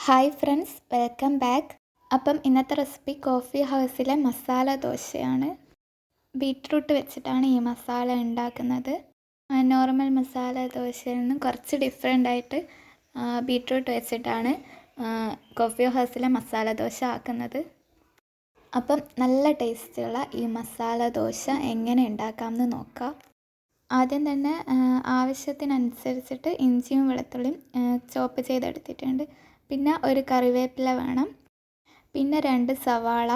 Hi friends, welcome back. അപ്പം ഇന്നത്തെ recipe coffee ഹൗസിലെ മസാല ദോശയാണ്. ബീറ്റ്റൂട്ട് വെച്ചിട്ടാണ് ഈ മസാല ഉണ്ടാക്കുന്നത്. നോർമൽ മസാല ദോശയിൽ നിന്നും കുറച്ച് ഡിഫറെൻ്റ് ആയിട്ട് ബീറ്റ്റൂട്ട് വെച്ചിട്ടാണ് കോഫി ഹൗസിലെ മസാല ദോശ ആക്കുന്നത്. അപ്പം നല്ല ടേസ്റ്റുള്ള ഈ മസാല ദോശ എങ്ങനെ ഉണ്ടാക്കാമെന്ന് നോക്കാം. ആദ്യം തന്നെ ആവശ്യത്തിനനുസരിച്ചിട്ട് ഇഞ്ചിയും വെളുത്തുള്ളിയും ചോപ്പ് ചെയ്തെടുത്തിട്ടുണ്ട്. പിന്നെ ഒരു കറിവേപ്പില വേണം, പിന്നെ 2 സവാള,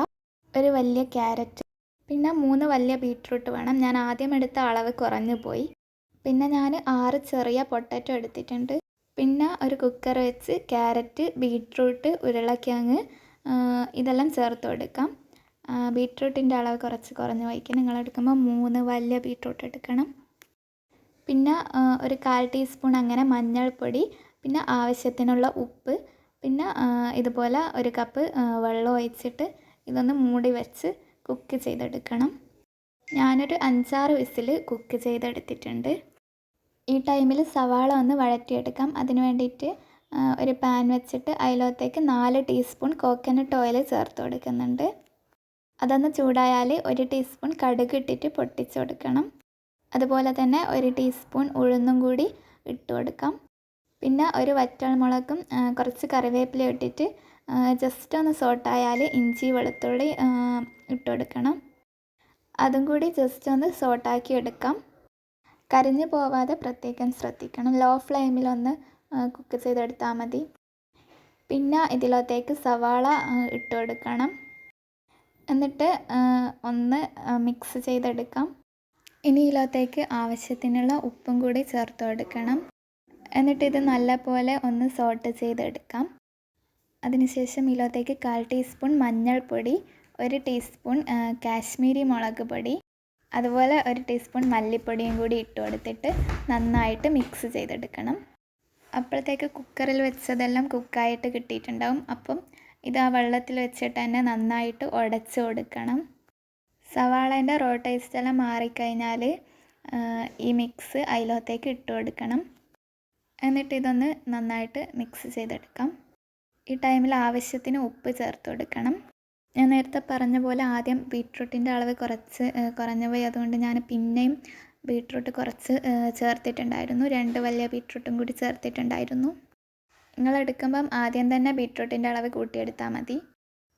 ഒരു വലിയ ക്യാരറ്റ്, പിന്നെ 3 വലിയ ബീറ്റ്റൂട്ട് വേണം. ഞാൻ ആദ്യം എടുത്ത അളവ് കുറഞ്ഞു പോയി. പിന്നെ ഞാൻ 6 ചെറിയ പൊട്ടറ്റോ എടുത്തിട്ടുണ്ട്. പിന്നെ ഒരു കുക്കർ വെച്ച് ക്യാരറ്റ്, ബീറ്റ്റൂട്ട്, ഉരുളക്കിഴങ്ങ് ഇതെല്ലാം ചേർത്ത് കൊടുക്കാം. ബീറ്റ്റൂട്ടിൻ്റെ അളവ് കുറച്ച് കുറഞ്ഞ് വയ്ക്കണം. നിങ്ങളെടുക്കുമ്പോൾ 3 വലിയ ബീറ്റ്റൂട്ട് എടുക്കണം. പിന്നെ ഒരു 1/4 ടീസ്പൂൺ അങ്ങനെ മഞ്ഞൾപ്പൊടി, പിന്നെ ആവശ്യത്തിനുള്ള ഉപ്പ്, പിന്നെ ഇതുപോലെ ഒരു കപ്പ് വെള്ളം ഒഴിച്ചിട്ട് ഇതൊന്ന് മൂടി വെച്ച് കുക്ക് ചെയ്തെടുക്കണം. ഞാനൊരു 5-6 വിസിൽ കുക്ക് ചെയ്തെടുത്തിട്ടുണ്ട്. ഈ ടൈമിൽ സവാള ഒന്ന് വഴറ്റിയെടുക്കാം. അതിന് വേണ്ടിയിട്ട് ഒരു പാൻ വെച്ചിട്ട് അതിലത്തേക്ക് 4 ടീസ്പൂൺ കോക്കനട്ട് ഓയിൽ ചേർത്ത് കൊടുക്കുന്നുണ്ട്. അതൊന്ന് ചൂടായാൽ 1 ടീസ്പൂൺ കടുക് ഇട്ടിട്ട് പൊട്ടിച്ച് കൊടുക്കണം. അതുപോലെ തന്നെ 1 ടീസ്പൂൺ ഉഴുന്നും കൂടി ഇട്ട് കൊടുക്കാം. പിന്നെ ഒരു വറ്റൽമുളകും കുറച്ച് കറിവേപ്പില ഇട്ടിട്ട് ജസ്റ്റ് ഒന്ന് സോട്ടായാൽ ഇഞ്ചി വെളുത്തുള്ളി ഇട്ട് കൊടുക്കണം. അതും കൂടി ജസ്റ്റ് ഒന്ന് സോട്ടാക്കി എടുക്കാം. കരിഞ്ഞു പോവാതെ പ്രത്യേകം ശ്രദ്ധിക്കണം. ലോ ഫ്ലെയിമിലൊന്ന് കുക്ക് ചെയ്തെടുത്താൽ മതി. പിന്നെ ഇതിലത്തേക്ക് സവാള ഇട്ട് കൊടുക്കണം. എന്നിട്ട് ഒന്ന് മിക്സ് ചെയ്തെടുക്കാം. ഇനി ഇതിലത്തേക്ക് ആവശ്യത്തിനുള്ള ഉപ്പും കൂടി ചേർത്ത് കൊടുക്കണം. എന്നിട്ട് ഇത് നല്ലപോലെ ഒന്ന് സോട്ട് ചെയ്തെടുക്കാം. അതിനുശേഷം ഇതിലത്തേക്ക് 1/4 ടീസ്പൂൺ മഞ്ഞൾപ്പൊടി, 1 ടീസ്പൂൺ കാശ്മീരി മുളക് പൊടി, അതുപോലെ 1 ടീസ്പൂൺ മല്ലിപ്പൊടിയും കൂടി ഇട്ട് കൊടുത്തിട്ട് നന്നായിട്ട് മിക്സ് ചെയ്തെടുക്കണം. അപ്പോഴത്തേക്ക് കുക്കറിൽ വെച്ചതെല്ലാം കുക്കായിട്ട് കിട്ടിയിട്ടുണ്ടാവും. അപ്പം ഇത് ആ വെള്ളത്തിൽ വെച്ചിട്ട് തന്നെ നന്നായിട്ട് ഉടച്ച് കൊടുക്കണം. സവാളേൻ്റെ റോ ടേസ്റ്റ് എല്ലാം മാറിക്കഴിഞ്ഞാൽ ഈ മിക്സ് അതിലത്തേക്ക് ഇട്ട് കൊടുക്കണം. എന്നിട്ട് ഇതൊന്ന് നന്നായിട്ട് മിക്സ് ചെയ്തെടുക്കാം. ഈ ടൈമിൽ ആവശ്യത്തിന് ഉപ്പ് ചേർത്ത് കൊടുക്കണം. ഞാൻ നേരത്തെ പറഞ്ഞ പോലെ ആദ്യം ബീറ്റ്റൂട്ടിൻ്റെ അളവ് കുറഞ്ഞു പോയി. അതുകൊണ്ട് ഞാൻ പിന്നെയും ബീറ്റ്റൂട്ട് കുറച്ച് ചേർത്തിട്ടുണ്ടായിരുന്നു. 2 വലിയ ബീറ്റ്റൂട്ടും കൂടി ചേർത്തിട്ടുണ്ടായിരുന്നു. നിങ്ങളെടുക്കുമ്പം ആദ്യം തന്നെ ബീറ്റ്റൂട്ടിൻ്റെ അളവ് കൂട്ടിയെടുത്താൽ മതി.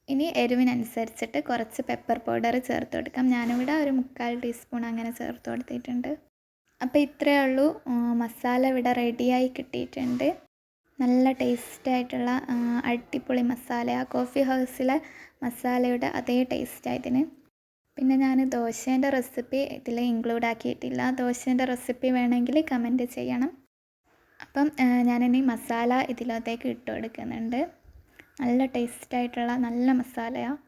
ഇനി എരിവിനനുസരിച്ചിട്ട് കുറച്ച് പെപ്പർ പൗഡർ ചേർത്ത് കൊടുക്കാം. ഞാനിവിടെ ഒരു 3/4 ടീസ്പൂൺ അങ്ങനെ ചേർത്ത് കൊടുത്തിട്ടുണ്ട്. അപ്പോൾ ഇത്രയേ ഉള്ളൂ. മസാല ഇവിടെ റെഡിയായി കിട്ടിയിട്ടുണ്ട്. നല്ല ടേസ്റ്റായിട്ടുള്ള അടിപൊളി മസാലയാണ്. കോഫി ഹൗസിലെ മസാലയുടെ അതേ ടേസ്റ്റായതിന്. പിന്നെ ഞാൻ ദോശേൻ്റെ റെസിപ്പി ഇതിൽ ഇൻക്ലൂഡ് ആക്കിയിട്ടില്ല. ദോശേൻ്റെ റെസിപ്പി വേണമെങ്കിൽ കമൻറ്റ് ചെയ്യണം. അപ്പം ഞാനിനി മസാല ഇതിലത്തേക്ക് ഇട്ട് കൊടുക്കുന്നുണ്ട്. നല്ല ടേസ്റ്റായിട്ടുള്ള നല്ല മസാലയാണ്.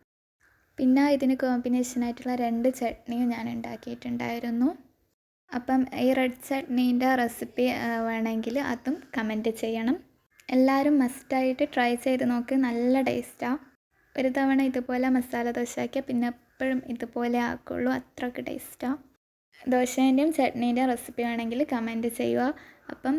പിന്നെ ഇതിന് കോമ്പിനേഷനായിട്ടുള്ള 2 ചട്നിയും ഞാൻ ഉണ്ടാക്കിയിട്ടുണ്ടായിരുന്നു. അപ്പം ഈ റെഡ് ചട്നീൻ്റെ റെസിപ്പി വേണമെങ്കിൽ അതും കമൻറ്റ് ചെയ്യണം. എല്ലാവരും മസ്റ്റായിട്ട് ട്രൈ ചെയ്ത് നോക്ക്. നല്ല ടേസ്റ്റാണ്. ഒരു തവണ ഇതുപോലെ മസാല ദോശ ആക്കിയാൽ പിന്നെ എപ്പോഴും ഇതുപോലെ ആക്കുള്ളൂ. അത്രയ്ക്ക് ടേസ്റ്റാണ്. ദോശേൻ്റെയും ചട്നീൻ്റെയും റെസിപ്പി വേണമെങ്കിൽ കമൻറ്റ് ചെയ്യുക. അപ്പം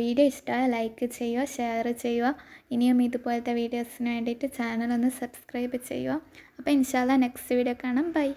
വീഡിയോ ഇഷ്ടമായ ലൈക്ക് ചെയ്യുക, ഷെയർ ചെയ്യുക. ഇനിയും ഇതുപോലത്തെ വീഡിയോസിന് വേണ്ടിയിട്ട് ചാനൽ ഒന്ന് സബ്സ്ക്രൈബ് ചെയ്യുക. അപ്പോൾ ഇൻഷാ അല്ലാഹ് നെക്സ്റ്റ് വീഡിയോ കാണാം. ബൈ.